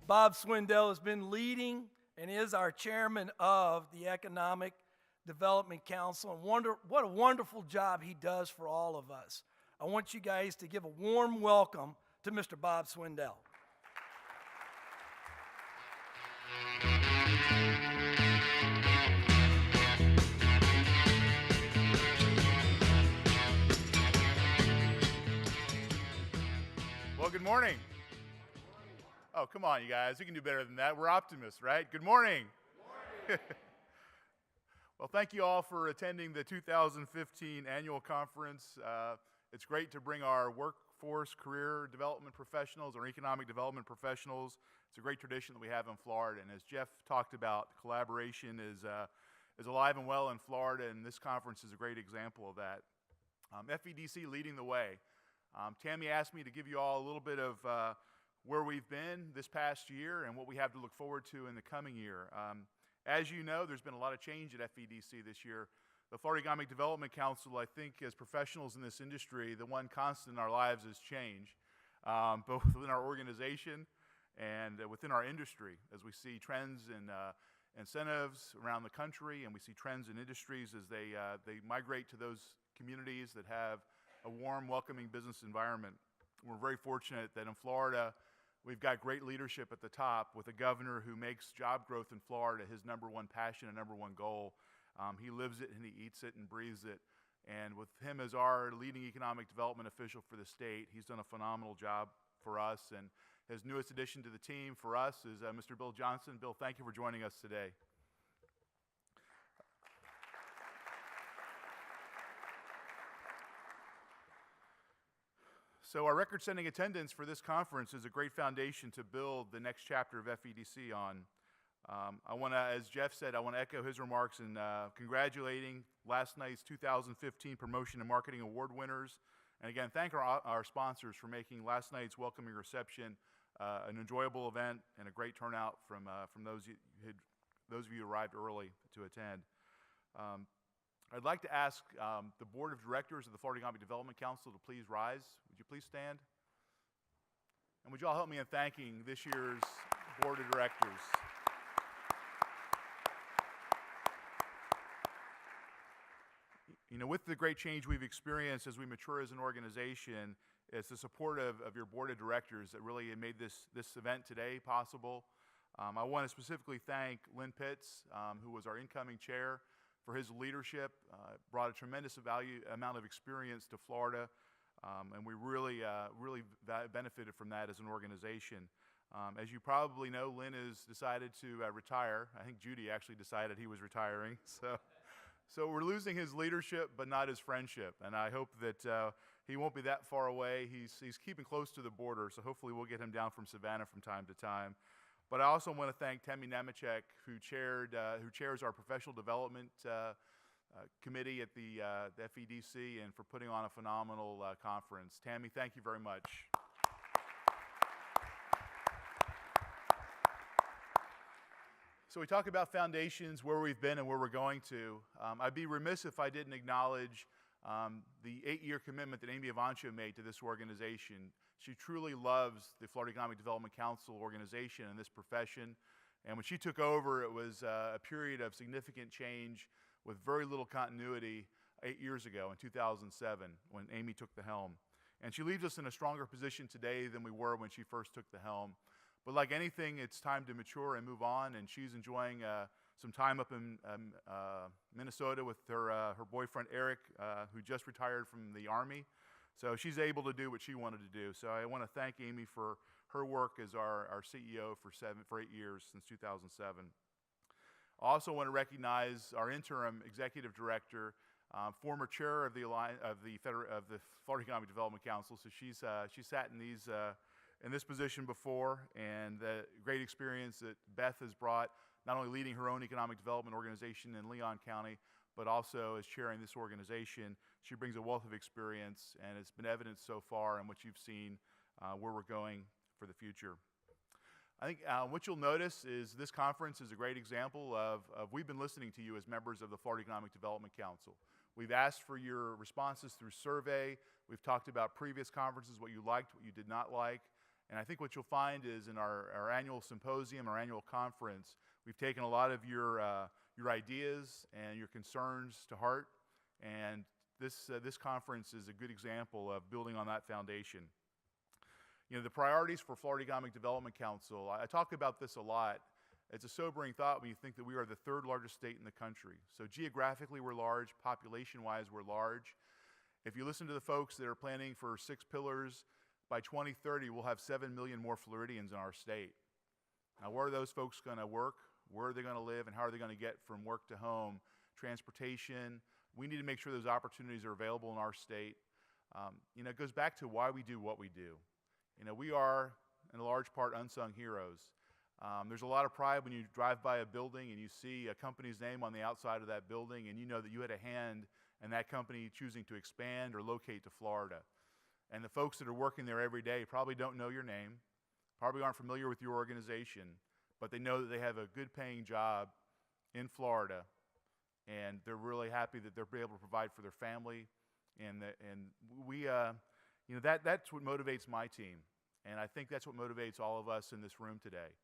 Bob Swindell has been leading and is our chairman of the Economic Development Council, and what a wonderful job he does for all of us. I want you guys to give a warm welcome to Mr. Bob Swindell. Well, good morning. Oh, come on, you guys. We can do better than that. We're optimists, right? Good morning. Good morning. Well, thank you all for attending the 2015 annual conference. It's great to bring our workforce, career development professionals, or economic development professionals. It's a great tradition that we have in Florida. And as Jeff talked about, collaboration is alive and well in Florida, and this conference is a great example of that. FEDC leading the way. Tammy asked me to give you all a little bit of where we've been this past year and what we have to look forward to in the coming year. As you know, there's been a lot of change at FEDC this year. The Florida Economic Development Council, I think, as professionals in this industry, the one constant in our lives is change, both within our organization and within our industry, as we see trends in incentives around the country, and we see trends in industries as they migrate to those communities that have a warm, welcoming business environment. We're very fortunate that in Florida, we've got great leadership at the top with a governor who makes job growth in Florida his number one passion and number one goal. He lives it and he eats it and breathes it. And with him as our leading economic development official for the state, he's done a phenomenal job for us. And his newest addition to the team for us is Mr. Bill Johnson. Bill, thank you for joining us today. So our record-setting attendance for this conference is a great foundation to build the next chapter of FEDC on. I want to, as Jeff said, I want to echo his remarks in congratulating last night's 2015 Promotion and Marketing Award winners. And again, thank our sponsors for making last night's welcoming reception an enjoyable event and a great turnout from those of you who arrived early to attend. I'd like to ask the Board of Directors of the Florida Economic Development Council to please rise. Would you please stand? And would you all help me in thanking this year's Board of Directors? You know, with the great change we've experienced as we mature as an organization, it's the support of your Board of Directors that really made this event today possible. I want to specifically thank Lynn Pitts, who was our incoming chair, for his leadership. Brought a tremendous amount of experience to Florida, and we really benefited from that as an organization. As you probably know, Lynn has decided to retire. I think Judy actually decided he was retiring. So we're losing his leadership, but not his friendship. And I hope that he won't be that far away. He's keeping close to the border, so hopefully we'll get him down from Savannah from time to time. But I also want to thank Tammy Nemechek, who chairs our professional development committee at the FEDC, and for putting on a phenomenal conference. Tammy, thank you very much. So we talk about foundations, where we've been and where we're going to. I'd be remiss if I didn't acknowledge the 8-year commitment that Amy Avancio made to this organization. She truly loves the Florida Economic Development Council organization and this profession. And when she took over, it was a period of significant change with very little continuity 8 years ago in 2007 when Amy took the helm. And she leaves us in a stronger position today than we were when she first took the helm. But like anything, it's time to mature and move on, and she's enjoying some time up in Minnesota with her boyfriend Eric, who just retired from the Army. So she's able to do what she wanted to do. So I want to thank Amy for her work as our CEO for 8 years, since 2007. I also want to recognize our interim executive director, former chair of the Florida Economic Development Council. So she sat in this position before, and the great experience that Beth has brought, not only leading her own economic development organization in Leon County, but also as chairing this organization. She brings a wealth of experience, and it's been evidenced so far in what you've seen where we're going for the future. I think what you'll notice is this conference is a great example of we've been listening to you as members of the Florida Economic Development Council. We've asked for your responses through survey. We've talked about previous conferences, what you liked, what you did not like. And I think what you'll find is in our annual symposium, our annual conference, we've taken a lot of your ideas and your concerns to heart. And this conference is a good example of building on that foundation. You know, the priorities for Florida Economic Development Council, I talk about this a lot. It's a sobering thought when you think that we are the third largest state in the country. So geographically we're large, population-wise we're large. If you listen to the folks that are planning for 6 pillars, by 2030 we'll have 7 million more Floridians in our state. Now where are those folks going to work? Where are they going to live? And how are they going to get from work to home? Transportation. We need to make sure those opportunities are available in our state. You know, it goes back to why we do what we do. You know, we are, in a large part, unsung heroes. There's a lot of pride when you drive by a building and you see a company's name on the outside of that building and you know that you had a hand in that company choosing to expand or locate to Florida. And the folks that are working there every day probably don't know your name, probably aren't familiar with your organization, but they know that they have a good paying job in Florida and they're really happy that they're able to provide for their family. And we, you know, that's what motivates my team. And I think that's what motivates all of us in this room today,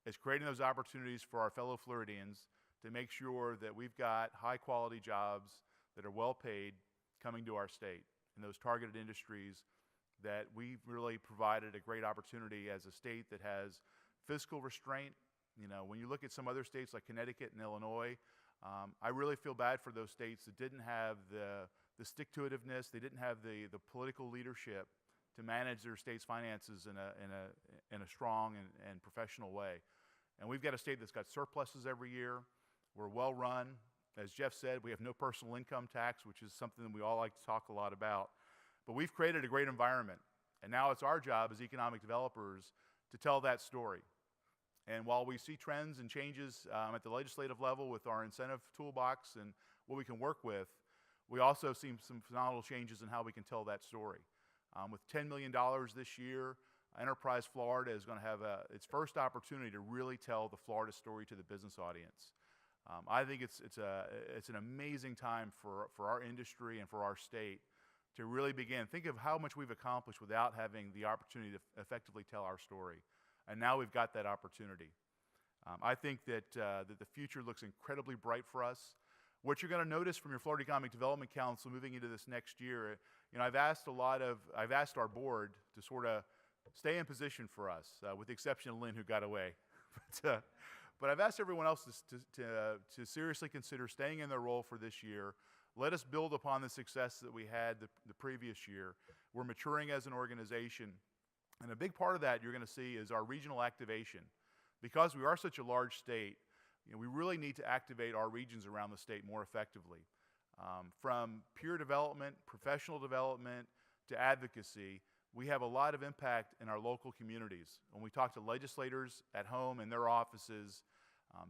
is creating those opportunities for our fellow Floridians to make sure that we've got high quality jobs that are well paid coming to our state in those targeted industries that we've really provided a great opportunity as a state that has fiscal restraint. You know, when you look at some other states like Connecticut and Illinois, I really feel bad for those states that didn't have the stick-to-itiveness, they didn't have the political leadership to manage their state's finances in a strong and professional way. And we've got a state that's got surpluses every year. We're well run. As Jeff said, we have no personal income tax, which is something that we all like to talk a lot about. But we've created a great environment. And now it's our job as economic developers to tell that story. And while we see trends and changes at the legislative level with our incentive toolbox and what we can work with, we also see some phenomenal changes in how we can tell that story. With $10 million this year, Enterprise Florida is going to have its first opportunity to really tell the Florida story to the business audience. I think it's an amazing time for our industry and for our state to really begin. Think of how much we've accomplished without having the opportunity to effectively tell our story. And now we've got that opportunity. I think that the future looks incredibly bright for us. What you're going to notice from your Florida Economic Development Council moving into this next year, you know, I've asked our board to sort of stay in position for us, with the exception of Lynn, who got away. But I've asked everyone else to seriously consider staying in their role for this year. Let us build upon the success that we had the previous year. We're maturing as an organization. And a big part of that you're going to see is our regional activation. Because we are such a large state, you know, we really need to activate our regions around the state more effectively. From peer development, professional development, to advocacy, we have a lot of impact in our local communities. When we talk to legislators at home in their offices,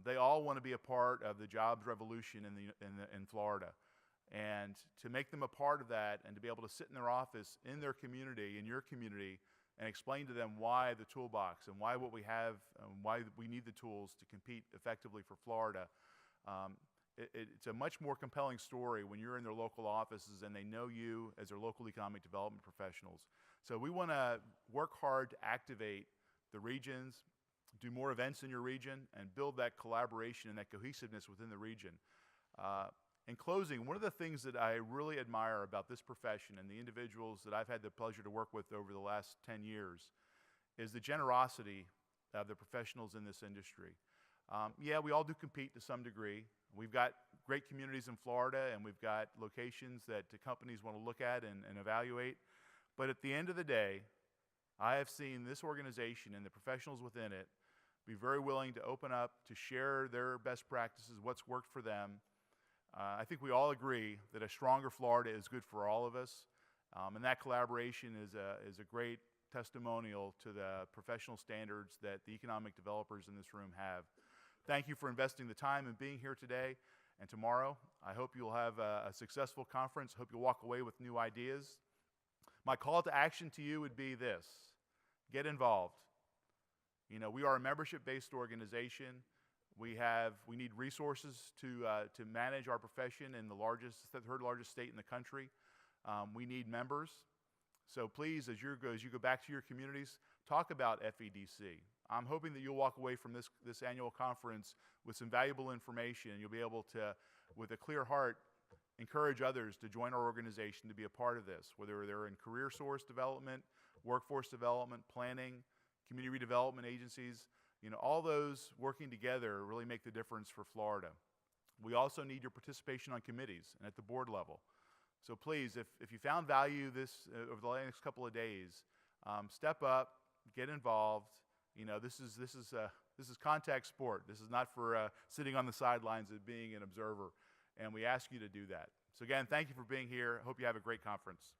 they all want to be a part of the jobs revolution in Florida. And to make them a part of that and to be able to sit in their office, in their community, in your community, and explain to them why the toolbox and why what we have, why we need the tools to compete effectively for Florida. It's a much more compelling story when you're in their local offices and they know you as their local economic development professionals. So we want to work hard to activate the regions, do more events in your region, and build that collaboration and that cohesiveness within the region. In closing, one of the things that I really admire about this profession and the individuals that I've had the pleasure to work with over the last 10 years is the generosity of the professionals in this industry. Yeah, we all do compete to some degree. We've got great communities in Florida and we've got locations that the companies want to look at and evaluate. But at the end of the day, I have seen this organization and the professionals within it be very willing to open up, to share their best practices, what's worked for them. I think we all agree that a stronger Florida is good for all of us, and that collaboration is a great testimonial to the professional standards that the economic developers in this room have. Thank you for investing the time and being here today and tomorrow. I hope you'll have a successful conference. I hope you'll walk away with new ideas. My call to action to you would be this: get involved. You know, we are a membership-based organization. We need resources to manage our profession in the third largest state in the country. We need members. So please, as you go back to your communities, talk about FEDC. I'm hoping that you'll walk away from this annual conference with some valuable information, and you'll be able to, with a clear heart, encourage others to join our organization to be a part of this, whether they're in career source development, workforce development, planning, community redevelopment agencies. All those working together really make the difference for Florida. We also need your participation on committees and at the board level. So please, if you found value over the next couple of days, step up, get involved. This is contact sport. This is not for sitting on the sidelines and being an observer. And we ask you to do that. So again, thank you for being here. I hope you have a great conference.